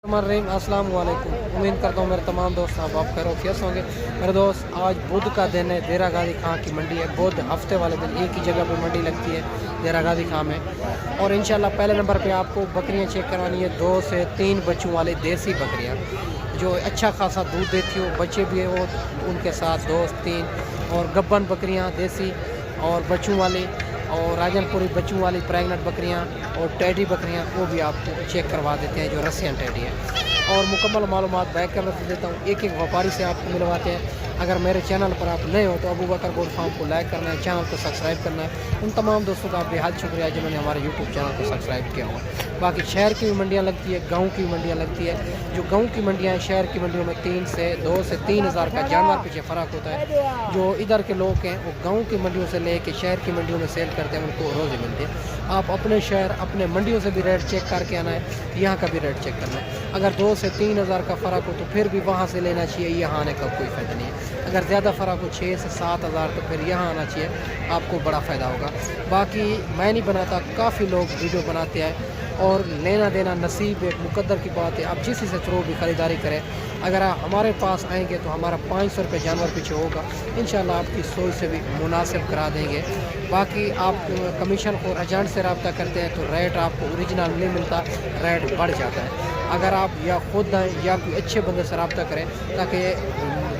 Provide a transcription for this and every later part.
अस्सलाम वालेकुम। उम्मीद करता हूँ मेरे तमाम दोस्त आप खैर खैरियत होंगे। मेरे दोस्त आज बुध का दिन है, देरा गाजी खां की मंडी है। बुध हफ्ते वाले दिन एक ही जगह पे मंडी लगती है देरा गाजी खां में। और इंशाल्लाह पहले नंबर पे आपको बकरियाँ चेक करवानी है, 2 से 3 बच्चों वाले देसी बकरियाँ जो अच्छा खासा दूध देती हो, बच्चे भी है वो उनके साथ 2 से 3, और गब्बन बकरियाँ देसी और बच्चों वाली, और राजनपुरी बच्चों वाली प्रेगनेंट बकरियाँ और टैडी बकरियाँ वो भी आपको चेक करवा देते हैं जो रसियन टैडी है। और मुकम्मल मालूमात बैक कर देता हूँ, एक एक व्यापारी से आपको मिलवाते हैं। अगर मेरे चैनल पर आप नए हो तो अबू बकर गोल्ड फार्म को लाइक करना है, चैनल को सब्सक्राइब करना है। उन तमाम दोस्तों का बेहद शुक्रिया जिन्होंने हमारे यूट्यूब चैनल को सब्सक्राइब किया हुआ। बाकी शहर की भी मंडियाँ लगती है, गाँव की भी मंडियाँ लगती है। जो गाँव की मंडियाँ हैं, शहर की मंडियों में 2 से 3 हज़ार का जानवर पीछे फ़र्क होता है। जो इधर के लोग हैं वो गाँव की मंडियों से ले कर शहर की मंडियों में सेल करते हैं, उनको रोज़ी मिलती है। आप अपने शहर अपने मंडियों से भी रेट चेक करके आना है, यहाँ का भी रेट चेक करना है। अगर 2 से 3 हज़ार का फ़र्क हो तो फिर भी वहाँ से लेना चाहिए, यहाँ आने का कोई फ़ायदा नहीं है। अगर ज़्यादा फ़र्क हो 6 से 7 हज़ार तो फिर यहाँ आना चाहिए, आपको बड़ा फ़ायदा होगा। बाकी मैं नहीं बनाता, काफ़ी लोग वीडियो बनाते हैं, और लेना देना नसीब एक मुकद्दर की बात है। आप जिस से थ्रू भी ख़रीदारी करें, अगर आप हमारे पास आएंगे तो हमारा 500 रुपये जानवर पीछे होगा, इंशाल्लाह आपकी सोच से भी मुनासिब करा देंगे। बाकी आप कमीशन और एजेंट से रब्ता करते हैं तो रेट आपको ओरिजिनल नहीं मिलता, रेट बढ़ जाता है। अगर आप या खुद आएँ या कोई अच्छे बंदे से रब्ता करें ताकि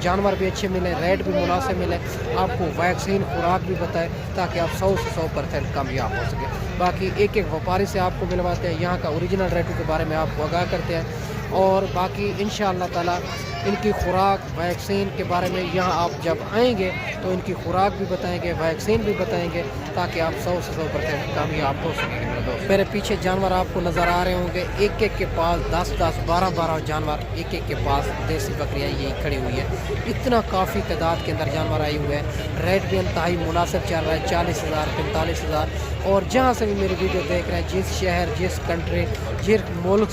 जानवर भी अच्छे मिले, रेट भी मुनासिब मिले, आपको वैक्सीन खुराक भी बताए ताकि आप 100 से 100% कामयाब हो सके। बाकी एक एक व्यापारी से आपको मिलवाते हैं, यहाँ का ओरिजिनल रेटों के बारे में आपको आगाह करते हैं। और बाकी इंशाअल्लाह ताला इनकी खुराक वैक्सीन के बारे में यहाँ आप जब आएंगे तो इनकी खुराक भी बताएंगे, वैक्सीन भी बताएंगे ताकि आप 100 से 100% कामयाब हो सकेंगे। मेरे दोस्त मेरे पीछे जानवर आपको नज़र आ रहे होंगे, एक एक के पास 10-10, 12-12 जानवर एक एक के पास देसी बकरियाँ यही खड़ी हुई है। इतना काफ़ी तादाद के अंदर जानवर आए हुए हैं, रेट भी इंतहाई मुनासिब चल रहा है, 40,000 45,000। और जहाँ से भी मेरी वीडियो देख रहे हैं, जिस शहर जिस कंट्री जिस मुल्क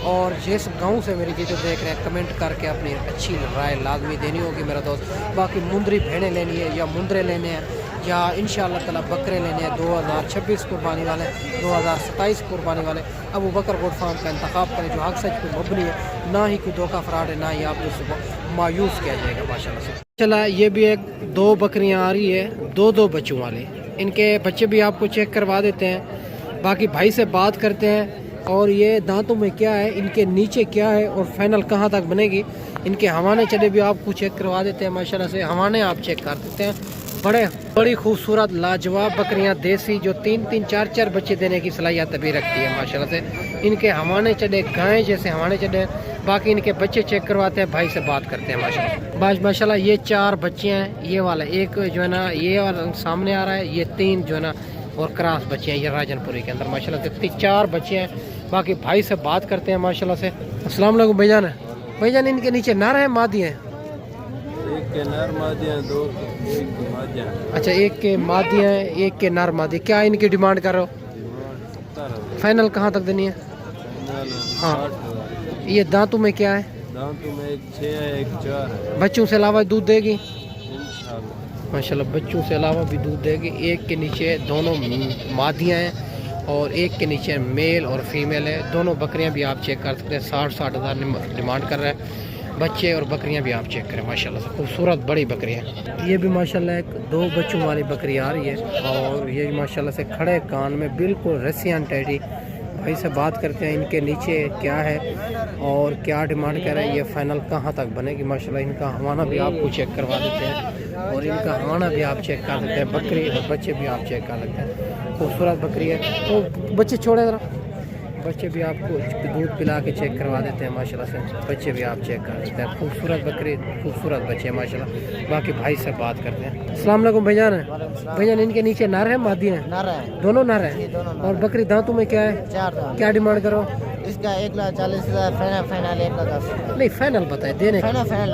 और जिस गांव से मेरी वीडियो देख रहे हैं, कमेंट करके अपनी अच्छी राय लाजमी देनी होगी मेरा दोस्त। बाकी मुंदरी भेड़ें लेनी है या मुंदरे लेने हैं या इंशाअल्लाह ताला बकरे लेने हैं 2026 कुर्बानी वाले, 2027 कुर्बानी वाले, अबू बकर गोल्ड फार्म का इंतखाब करें जो हक सच पे मबनी है, ना ही कोई धोखा फराड है, ना ही आप उसको मायूस किया जाएगा माशाल्लाह से। चला ये भी एक 2 बकरियाँ आ रही है, 2 बच्चों वाले, इनके बच्चे भी आपको चेक करवा देते हैं। बाकी भाई से बात करते हैं और ये दांतों में क्या है, इनके नीचे क्या है और फाइनल कहाँ तक बनेगी। इनके हवाने चले भी आपको चेक करवा देते हैं माशाल्लाह से, हवाने आप चेक कर देते हैं। बड़ी खूबसूरत लाजवाब बकरियां देसी जो 3-3 4-4 बच्चे देने की सलाहियत भी रखती है माशाल्लाह से। इनके हवाने चढ़े गाय जैसे हवाने चढ़े। बाकी इनके बच्चे चेक करवाते हैं, भाई से बात करते हैं माशाल्लाह। ये 4 बच्चे हैं, ये वाला एक जो है ना ये वाला सामने आ रहा है, ये 3 जो है ना और क्रॉस बच्चे हैं, ये राजनपुरी के अंदर माशाल्लाह से 4 बच्चे हैं। बाकी भाई से बात करते हैं माशाल्लाह से। अस्सलाम वालेकुम भाईजान, इनके नीचे नर है मादी है? एक के नर मादी हैं, 2 एक के मादी हैं। अच्छा, एक के मादी हैं, एक के नर मादी। क्या इनकी डिमांड कर रहे हो? फाइनल कहाँ तक देनी है? हाँ, ये दांतों में क्या है? दांतों में एक 6 है, एक 4 है। बच्चों से अलावा दूध देगी इंशाल्लाह माशाल्लाह, बच्चों से अलावा भी दूध देगी। एक के नीचे दोनों मादियाँ हैं और एक के नीचे मेल और फीमेल है। दोनों बकरियां भी आप चेक कर सकते हैं, 60-60 हज़ार डिमांड कर रहा है। बच्चे और बकरियां भी आप चेक करें माशाल्लाह से, खूबसूरत बड़ी बकरियां। ये भी माशाल्लाह एक 2 बच्चों वाली बकरी आ रही है और ये माशाल्लाह से खड़े कान में बिल्कुल रसियन टैडी। भाई से बात करते हैं इनके नीचे क्या है और क्या डिमांड कर रहे हैं, ये फाइनल कहाँ तक बनेगी माशाल्लाह। इनका हवाना भी आपको चेक करवा देते हैं और इनका हवाना भी आप चेक कर सकते हैं, बकरी और बच्चे भी आप चेक कर सकते हैं। खूबसूरत बकरी है। तो बच्चे छोड़े ज़रा, बच्चे भी आपको दूध पिला के चेक करवा देते हैं माशाल्लाह से, बच्चे भी आप चेक कर सकते हैं। खूबसूरत बकरी, खूबसूरत बच्चे माशाल्लाह। बाकी भाई से बात करते हैं। अस्सलाम वालेकुम भाईजान, इनके नीचे नर है मादी है? नर है, दोनों नर है। और बकरी दांतों में क्या है? 4 दांत। क्या डिमांड करो? इसका 1,40,000 फाइनल 1,10,000। नहीं फाइनल बताए देने का। फाइनल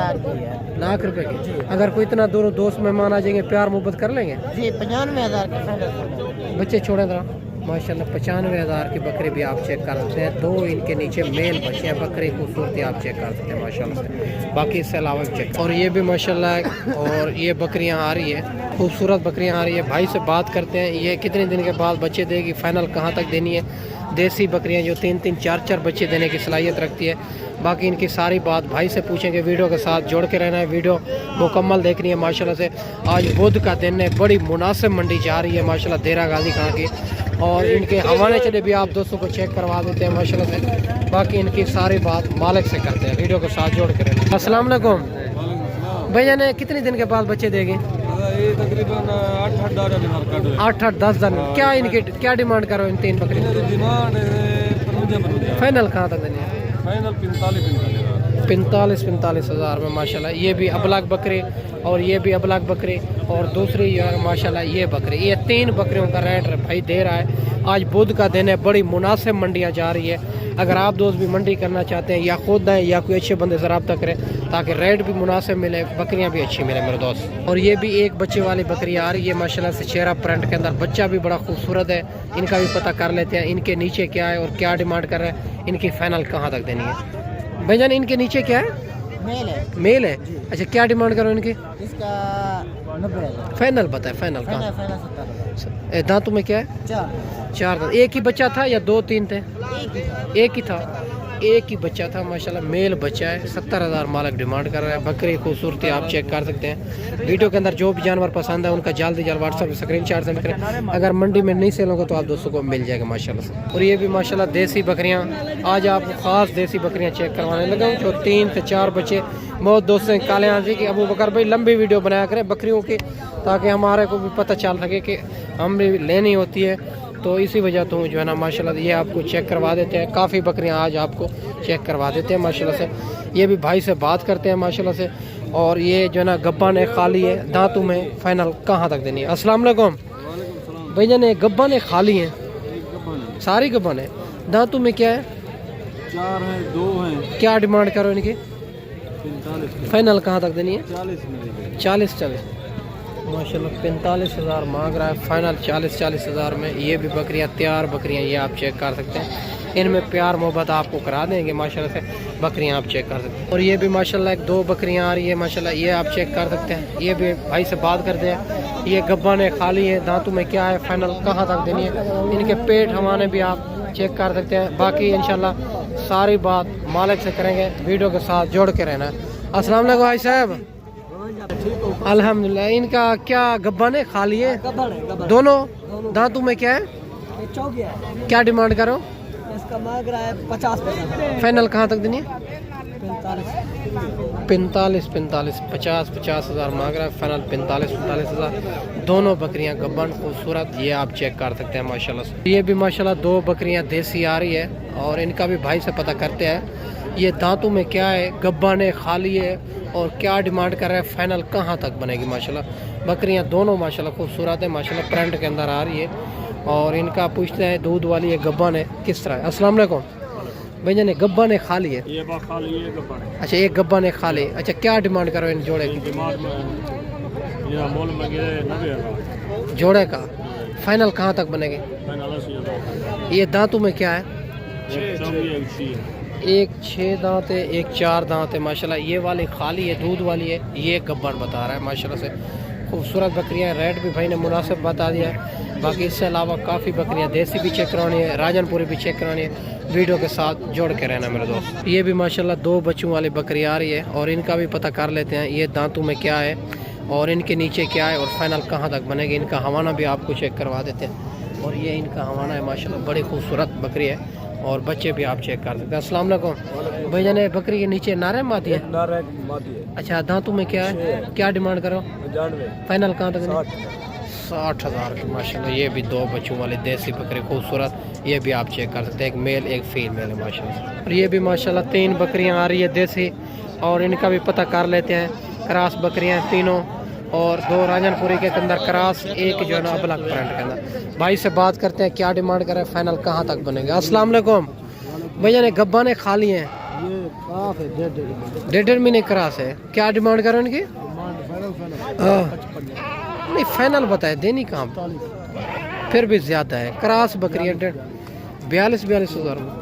लाख रुपए की। अगर कोई इतना दूर दोस्त मेहमान आ जाएंगे, प्यार मोहब्बत कर लेंगे? जी 95,000 का फाइनल। बच्चे छोड़े जरा माशाल्लाह 95,000 की बकरी भी आप चेक कर सकते हैं। 2 इनके नीचे मेल बच्चे हैं, बकरी खूबसूरती आप चेक कर सकते हैं माशाल्लाह से। बाकी इससे अलावा भी चेक, और ये भी माशाल्लाह, और ये बकरियां आ रही है, खूबसूरत बकरियां आ रही है। भाई से बात करते हैं ये कितने दिन के बाद बच्चे देगी, फाइनल कहाँ तक देनी है। देसी बकरियां जो 3-3 4-4 बच्चे देने की सलाहियत रखती है। बाकी इनकी सारी बात भाई से पूछेंगे, वीडियो के साथ जोड़ के रहना है, वीडियो मुकम्मल देखनी है माशाल्लाह से। आज बुध का दिन है, बड़ी मुनासिब मंडी जा रही है माशाल्लाह देरा गाजी खां की, और इनके हवाले चले भी आप दोस्तों को चेक करवा देते हैं माशाल्लाह से। बाकी इनकी सारी बात मालिक से करते हैं, वीडियो के साथ जोड़ के रहना। अस्सलाम वालेकुम भैया, ने कितने दिन के बाद बच्चे देगी? ये तकरीबन 8-8 10 दिन। क्या इनकी क्या डिमांड करो इन 3 बकरी? डिमांड फाइनल कहाँ तक देनी है? फाइनल 45 हज़ार में माशाल्लाह। ये भी अबलग बकरे, और ये भी अबलग बकरे, और दूसरी यार माशाल्लाह ये बकरे, ये 3 बकरियों का रेट भाई दे रहा है। आज बुध का दिन है, बड़ी मुनासिब मंडियाँ जा रही है। अगर आप दोस्त भी मंडी करना चाहते हैं, या खुद आए या कोई अच्छे बंदे से रब्ता करें, ताकि रेट भी मुनासिब मिले, बकरियां भी अच्छी मिले मेरे दोस्त। और ये भी एक बच्चे वाली बकरी आ रही है माशाल्लाह से, चेहरा प्रिंट के अंदर, बच्चा भी बड़ा खूबसूरत है। इनका भी पता कर लेते हैं, इनके नीचे क्या है और क्या डिमांड कर रहे हैं, इनकी फाइनल कहाँ तक देनी है। भाईजान इनके नीचे क्या है? मेल है। मेल है, अच्छा क्या डिमांड करो इनकी? इसका 90,000 फाइनल बताए, फाइनल कहाँ? फाइनल 70,000। दांतों में क्या है? 4 दांत। एक ही बच्चा था या 2-3 थे? एक ही था, एक ही बच्चा था माशाल्लाह, मेल बच्चा है। 70,000 मालिक डिमांड कर रहा है। बकरी खूबसूरती आप चेक कर सकते हैं। वीडियो के अंदर जो भी जानवर पसंद है उनका जल्द व्हाट्सएप पे स्क्रीनशॉट सेंड करें। अगर मंडी में नहीं सेल होगा तो आप दोस्तों को मिल जाएगा माशाल्लाह से। और ये भी माशाल्लाह देसी बकरियां, आज आपको खास देसी बकरियां चेक करवाने लगा हूँ, जो 3 से 4 बच्चे। बहुत दोस्तों काले आंजी की अबू बकर भाई लंबी वीडियो बनाया करें बकरियों की, ताकि हमारे को भी पता चल सके कि हम भी लेनी होती है, तो इसी वजह तो जो है ना माशाल्लाह ये आपको चेक करवा देते हैं। काफ़ी बकरियां आज आपको चेक करवा देते हैं माशाल्लाह से। ये भी भाई से बात करते हैं माशाल्लाह से। और ये जो है ना गब्बन है, खाली है, दांतों में फाइनल कहाँ तक देनी है? अस्सलाम वालेकुम भैया, ने गब्बन है, खाली है, सारी गब्बन है, दांतों में क्या है? 4 है, 2 है। क्या डिमांड करो इनकी? 45 फाइनल कहाँ तक देनी है? 40 माशाल्लाह 45,000 मांग रहा है, फाइनल 40 हज़ार में। ये भी बकरियां, तैयार बकरियां, ये आप चेक कर सकते हैं। इनमें प्यार मोहब्बत आपको करा देंगे माशाल्लाह से, बकरियां आप चेक कर सकते हैं। और ये भी माशाल्लाह 1-2 बकरियां आ रही है माशाल्लाह, ये आप चेक कर सकते हैं। ये भी भाई से बात करते हैं। ये गब्बन है, खाली है, दांतों में क्या है, फाइनल कहाँ तक देनी है। इनके पेट हवाने भी आप चेक कर सकते हैं। बाकी इंशाल्लाह सारी बात मालिक से करेंगे, वीडियो के साथ जोड़ के रहना है। अस्सलाम वालेकुम भाई साहब। अल्हम्दुलिल्लाह। इनका क्या गब्बन है, खाली है? दोनों दांतों में क्या है? क्या डिमांड करो? इसका मांग रहा है 50। फाइनल कहाँ तक देनी है? 45 50 हज़ार मांग रहा है, फाइनल 45 हज़ार। दोनों बकरियां गब्बन खूबसूरत, ये आप चेक कर सकते हैं माशाल्लाह से। ये भी माशाल्लाह 2 बकरियां देसी आ रही है, और इनका भी भाई से पता करते हैं। ये दांतों में क्या है, गब्बन है, खाली है, और क्या डिमांड कर रहा है, फाइनल कहाँ तक बनेगी माशाल्लाह। बकरियां दोनों माशाल्लाह खूबसूरत है माशाल्लाह, प्रिंट के अंदर आ रही है। और इनका पूछते हैं दूध वाली है, गब्बन है, किस तरह है? अस्सलाम वालेकुम भैया, ने गब्बन है, खाली है? ये खाली है गब्बन। अच्छा, एक गब्बन है, खाली। अच्छा क्या डिमांड करो इन जोड़े की? डिमांड में ये मोल में गए 90,000 जोड़े का। फाइनल कहाँ तक बनेगी? फाइनल 80,000। ये दांतों में क्या है? 6 एक 6 दांत है, एक 4 दांत है माशाल्लाह। ये वाली खाली है, दूध वाली है, ये गब्बन बता रहा है माशाल्लाह से। खूबसूरत बकरियां, रेट भी भाई ने मुनासिब बता दिया है। बाकी इससे अलावा काफ़ी बकरियां देसी भी चेक करवानी है, राजनपुरी भी चेक करवानी है, वीडियो के साथ जोड़ के रहना मेरे दोस्त। ये भी माशाल्लाह 2 बच्चों वाली बकरी आ रही है, और इनका भी पता कर लेते हैं। ये दांतों में क्या है और इनके नीचे क्या है, और फाइनल कहाँ तक बनेगी। इनका हवाना भी आपको चेक करवा देते हैं। और ये इनका हवाना है माशाल्लाह, बड़ी खूबसूरत बकरी है, और बच्चे भी आप चेक कर सकते हैं। अस्सलाम वालेकुम भैया, ने बकरी के नीचे नारे माती है? अच्छा, दांतों में क्या है, क्या डिमांड करो? 95 फाइनल कहाँ तक? 60 हज़ार की माशाल्लाह। ये भी 2 बच्चों वाली देसी बकरी खूबसूरत, ये भी आप चेक कर सकते हैं। एक मेल एक फीमेल है माशाल्लाह। और ये भी माशाल्लाह 3 बकरियां आ रही है देसी, और इनका भी पता कर लेते हैं। क्रॉस बकरियां तीनों, और 2 राजनपुरी के अंदर क्रॉस, एक जो है ना अबलग प्रिंट के अंदर। भाई से बात करते हैं, क्या डिमांड करें, फाइनल कहाँ तक बनेगा। अस्सलाम वालेकुम भैया, ने गब्बा ने खाली हैं, ये काफ है 1.5 महीने क्रॉस है, क्या डिमांड करो इनकी? नहीं फाइनल बताए, देनी कहाँ? پھر بھی زیادہ ہے. کراس بکری ہے 42 ہزار میں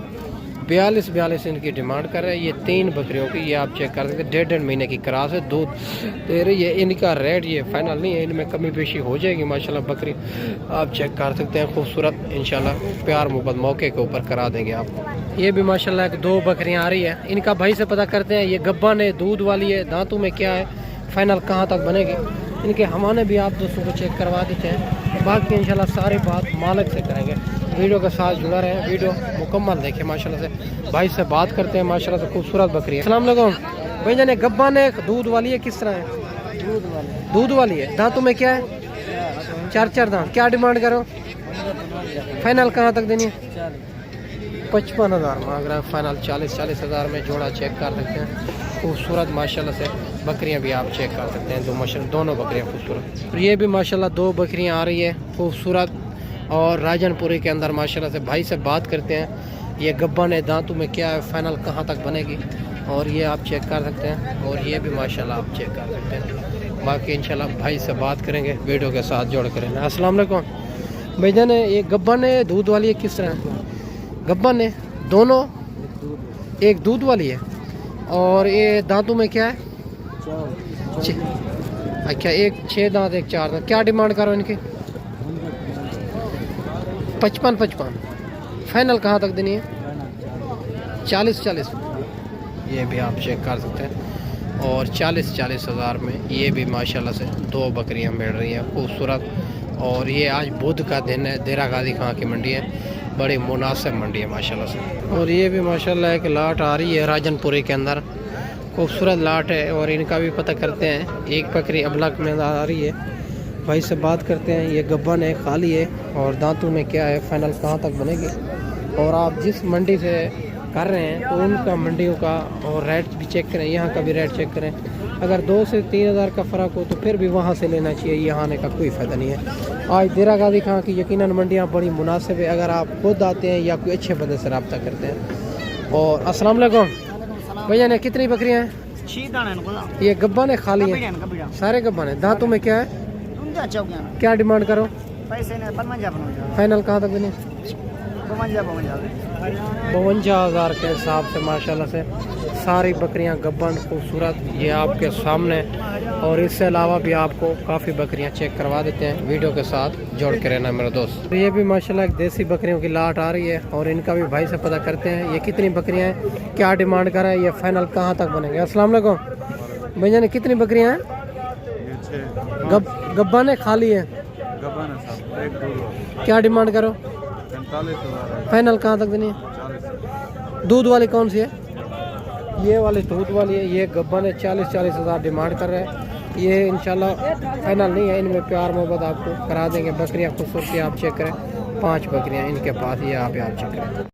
42 ان کی ڈیمانڈ کر رہے ہیں. یہ 3 بکریوں کی یہ آپ چیک کر سکتے ہیں. 1.5 مہینے کی کراس ہے. دودھ دے رہی ہے. ان کا ریٹ یہ فائنل نہیں ہے, ان میں کمی بیشی ہو جائے گی. ماشاءاللہ بکری آپ چیک کر سکتے ہیں, خوبصورت انشاءاللہ پیار محبت موقع کے اوپر کرا دیں گے آپ کو. یہ بھی ماشاءاللہ ایک 2 بکریاں آ رہی ہے. ان کا بھائی سے پتہ کرتے ہیں. یہ گبن ہے, دودھ والی ہے, دانتوں میں کیا ہے, فائنل کہاں تک بنے گی. ان کے ہمانے بھی آپ دوستوں کو چیک کروا دیتے ہیں. باقی انشاءاللہ ساری بات مالک سے کریں گے. ویڈیو کے ساتھ جڑا رہے ہیں, ویڈیو مکمل دیکھیں. ماشاءاللہ سے بھائی سے بات کرتے ہیں. ماشاءاللہ سے خوبصورت بکری ہے. السلام علیکم بھائی جان. گبن ہے, دودھ والی ہے, کس طرح ہے؟ دودھ والی ہے. دانتوں میں کیا ہے؟ 4 دانت. کیا ڈیمانڈ کرو؟ فائنل کہاں تک دینی ہے؟ 55,000 مانگ رہا ہے فائنل. 40 ہزار میں جوڑا چیک کر سکتے ہیں. خوبصورت ماشاءاللہ سے بکریاں بھی آپ چیک کر سکتے ہیں. دونوں بکریاں خوبصورت. یہ بھی ماشاءاللہ 2 بکریاں آ رہی ہے خوبصورت اور راجن پوری کے اندر. ماشاءاللہ سے بھائی سے بات کرتے ہیں. یہ گبن ہے, دانتوں میں کیا ہے, فائنل کہاں تک بنے گی, اور یہ آپ چیک کر سکتے ہیں. اور یہ بھی ماشاءاللہ آپ چیک کر سکتے ہیں. باقی انشاءاللہ بھائی سے بات کریں گے, ویڈیو کے ساتھ جوڑ کریں. السلام علیکم بھائی جان. یہ گبن ہے, دودھ والی ہے, کس طرح ہے؟ گبن ہے دونوں, ایک دودھ والی ہے اور یہ دانتوں میں کیا ہے؟ اچھا, ایک 6 دانت, ایک 4 دانت. کیا ڈیمانڈ کرو ان کی؟ 55. فائنل کہاں تک دینی ہے؟ 40. یہ بھی آپ چیک کر سکتے ہیں. اور 40 ہزار میں یہ بھی ماشاءاللہ سے 2 بکریاں مل رہی ہیں خوبصورت. اور یہ آج بدھ کا دن ہے. دیرہ غازی خان کی منڈی ہے, بڑی مناسب منڈی ہے ماشاءاللہ سے. اور یہ بھی ماشاءاللہ ایک لاٹ آ رہی ہے راجن پوری کے اندر, خوبصورت لاٹ ہے. اور ان کا بھی پتہ کرتے ہیں. ایک بکری ابلک میں آ رہی ہے, بھائی سے بات کرتے ہیں. یہ گبن ہے, خالی ہے, اور دانتوں میں کیا ہے, فائنل کہاں تک بنے گی. اور آپ جس منڈی سے کر رہے ہیں تو ان کا منڈیوں کا اور ریٹ بھی چیک کریں, یہاں کا بھی ریٹ چیک کریں. اگر 2 سے 3 ہزار کا فرق ہو تو پھر بھی وہاں سے لینا چاہیے, یہاں آنے کا کوئی فائدہ نہیں ہے. آج دیرہ غازی خان کی یقیناً منڈیاں بڑی مناسب ہے اگر آپ خود آتے ہیں یا کوئی اچھے بندے سے رابطہ کرتے ہیں. اور السلام علیکم بھیا, نے کتنی بکریاں ہیں؟ یہ گبن ہے, خالی ہے, سارے گبن ہیں. دانتوں میں کیا ہے, کیا ڈیمانڈ کرو؟ فائنل کہاں تک دینی؟ 52,000 کے حساب سے ماشاءاللہ سے ساری بکریاں گبن خوبصورت یہ آپ کے سامنے. اور اس سے علاوہ بھی آپ کو کافی بکریاں چیک کروا دیتے ہیں. ویڈیو کے ساتھ جوڑ کے رہنا میرے دوست. یہ بھی ماشاءاللہ ایک دیسی بکریوں کی لاٹ آ رہی ہے, اور ان کا بھی بھائی سے پتہ کرتے ہیں. یہ کتنی بکریاں ہیں, کیا ڈیمانڈ کر رہے ہیں, یہ فائنل کہاں تک بنے گے. السلام علیکم بھیا, نے کتنی بکریاں ہیں؟ گبن ہے, خالی ہے, کیا ڈیمانڈ کرو؟ فائنل کہاں تک دینی ہے؟ دودھ والی کون سی ہے؟ یہ والی دودھ والی ہے. یہ گبن ہے, 40 ہزار ڈیمانڈ کر رہے ہیں. یہ انشاءاللہ فائنل نہیں ہے, ان میں پیار محبت آپ کو کرا دیں گے. بکریاں خوبصورتی آپ چیک کریں, 5 بکریاں ان کے پاس, یہ آپ چیک کریں.